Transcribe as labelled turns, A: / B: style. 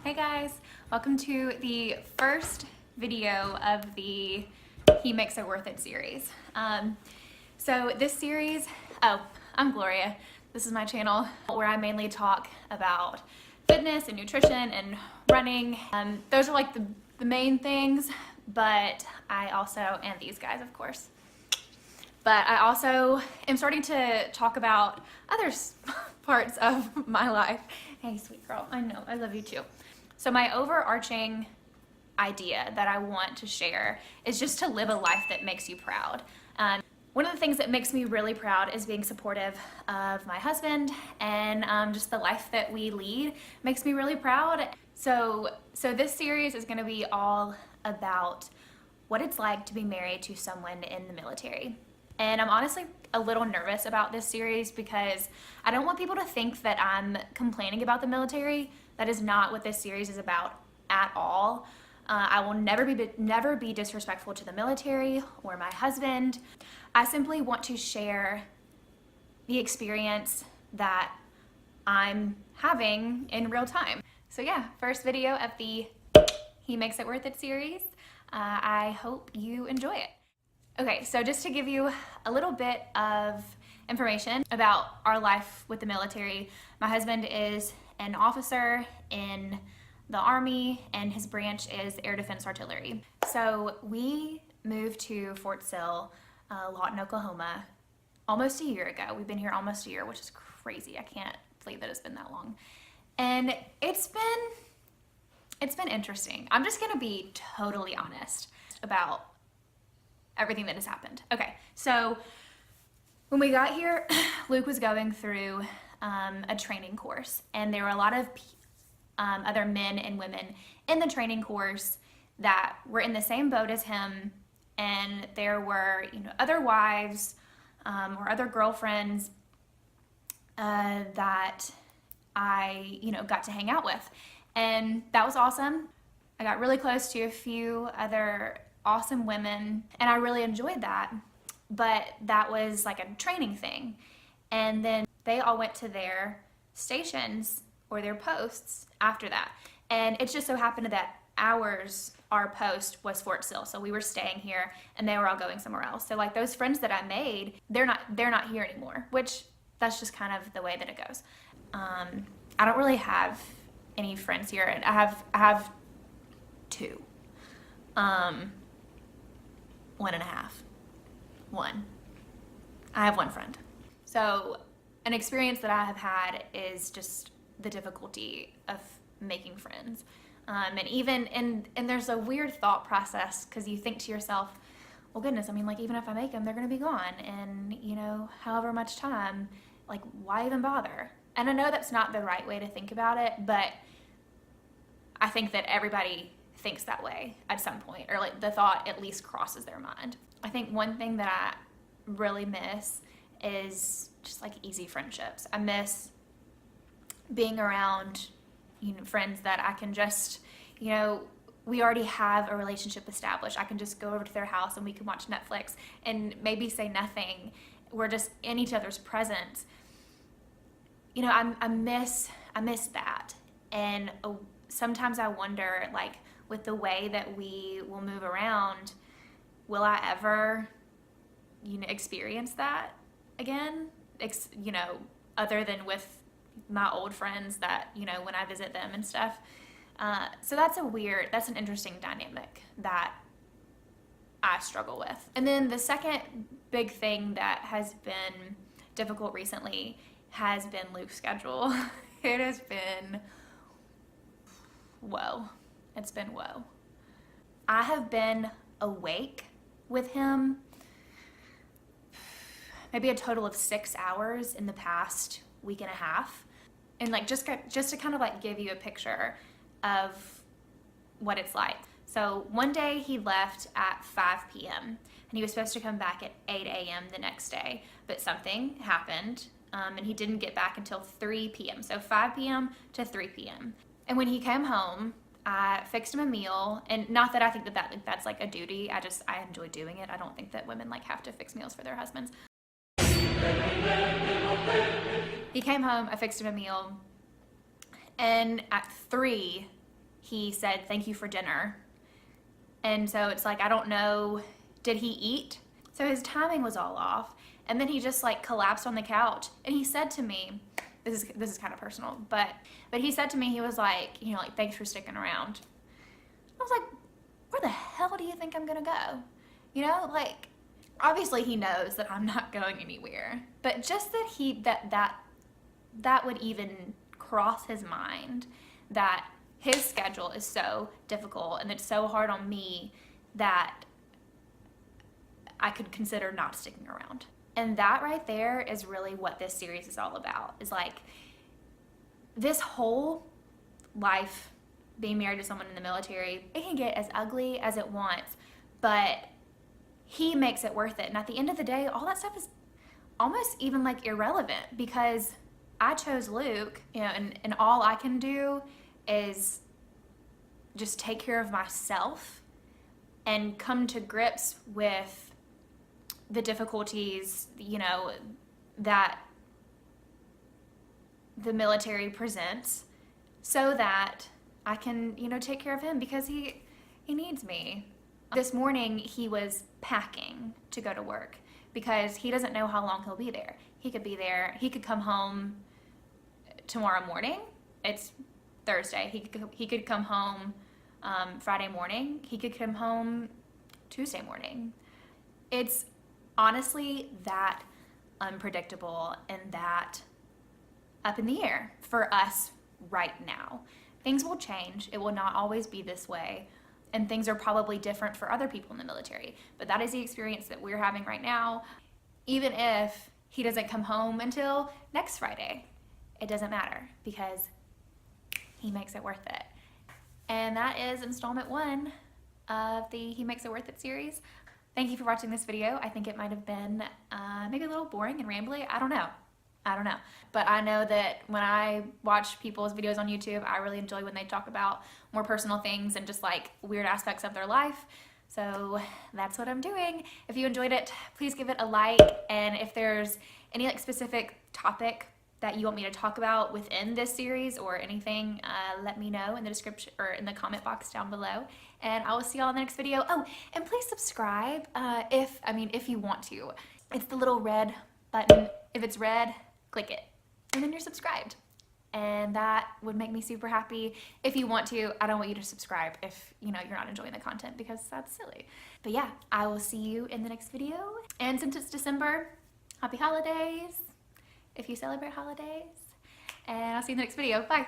A: Hey guys, welcome to the first video of the He Makes It Worth It series. So this series, I'm Gloria. This is my channel where I mainly talk about fitness and nutrition and running. Those are like the main things, but I also, and these guys of course. But I also am starting to talk about other parts of my life. Hey, sweet girl, I know, I love you too. So my overarching idea that I want to share is just to live a life that makes you proud. One of the things that makes me really proud is being supportive of my husband, and just the life that we lead makes me really proud. So this series is going to be all about what it's like to be married to someone in the military. And I'm honestly a little nervous about this series because I don't want people to think that I'm complaining about the military. That is not what this series is about at all. I will never be disrespectful to the military or my husband. I simply want to share the experience that I'm having in real time. So yeah, first video of the He Makes It Worth It series. I hope you enjoy it. Okay, so just to give you a little bit of information about our life with the military, my husband is an officer in the Army and his branch is Air Defense Artillery. So we moved to Fort Sill, Lawton, Oklahoma, almost a year ago. We've been here almost a year, which is crazy. I can't believe that it's been that long. And it's been interesting. I'm just gonna be totally honest about everything that has happened. Okay, so when we got here, Luke was going through a training course, and there were a lot of other men and women in the training course that were in the same boat as him, and there were, other wives or other girlfriends that I, got to hang out with, and that was awesome. I got really close to a few other awesome women, and I really enjoyed that, but that was like a training thing. And then they all went to their stations or their posts after that, and it just so happened that our post was Fort Sill, so we were staying here and they were all going somewhere else. So like those friends that I made, they're not here anymore, which that's just kind of the way that it goes. I don't really have any friends here, and I have two. 1.5. I have one friend. So an experience that I have had is just the difficulty of making friends. And there's a weird thought process because you think to yourself, well, goodness, I mean, like, even if I make them, they're going to be gone. And, however much time, like, why even bother? And I know that's not the right way to think about it, but I think that everybody thinks that way at some point, or like the thought at least crosses their mind. I think one thing that I really miss is just like easy friendships. I miss being around, friends that I can just, we already have a relationship established. I can just go over to their house and we can watch Netflix and maybe say nothing. We're just in each other's presence. I miss that. And sometimes I wonder, like, with the way that we will move around, will I ever, experience that again? Other than with my old friends that, when I visit them and stuff. So that's an interesting dynamic that I struggle with. And then the second big thing that has been difficult recently has been Luke's schedule. It has been, whoa. It's been whoa. I have been awake with him maybe a total of 6 hours in the past week and a half. And like just to kind of like give you a picture of what it's like. So one day he left at 5 p.m. and he was supposed to come back at 8 a.m. the next day, but something happened and he didn't get back until 3 p.m. So 5 p.m. to 3 p.m. And when he came home, I fixed him a meal, and not that I think that's like a duty. I enjoy doing it. I don't think that women like have to fix meals for their husbands. He came home, I fixed him a meal, and at 3, he said, "Thank you for dinner." And so it's like, I don't know, did he eat? So his timing was all off. And then he just like collapsed on the couch. And he said to me, this is kind of personal, but he said to me, he was like, you know, like, "Thanks for sticking around." I was like, where the hell do you think I'm gonna go? You know, like, obviously he knows that I'm not going anywhere, but just that that would even cross his mind, that his schedule is so difficult and it's so hard on me that I could consider not sticking around. And that right there is really what this series is all about. Is like, this whole life, being married to someone in the military, it can get as ugly as it wants, but he makes it worth it. And at the end of the day, all that stuff is almost even like irrelevant, because I chose Luke, you know, and all I can do is just take care of myself and come to grips with the difficulties, you know, that the military presents, so that I can, you know, take care of him, because he needs me. This morning he was packing to go to work because he doesn't know how long he'll be there. He could be there, he could come home tomorrow morning. It's Thursday. He could come home Friday morning. He could come home Tuesday morning. It's honestly that unpredictable and that up in the air for us right now. Things will change. It will not always be this way. And things are probably different for other people in the military. But that is the experience that we're having right now. Even if he doesn't come home until next Friday, it doesn't matter, because he makes it worth it. And that is installment 1 of the He Makes It Worth It series. Thank you for watching this video. I think it might have been maybe a little boring and rambly. I don't know. But I know that when I watch people's videos on YouTube, I really enjoy when they talk about more personal things and just like weird aspects of their life. So that's what I'm doing. If you enjoyed it, please give it a like. And if there's any like specific topic that you want me to talk about within this series or anything, let me know in the description or in the comment box down below. And I will see y'all in the next video. Oh, and please subscribe if you want to. It's the little red button. If it's red, click it, and then you're subscribed. And that would make me super happy. If you want to, I don't want you to subscribe if you know you're not enjoying the content, because that's silly. But yeah, I will see you in the next video. And since it's December, happy holidays if you celebrate holidays. And I'll see you in the next video. Bye.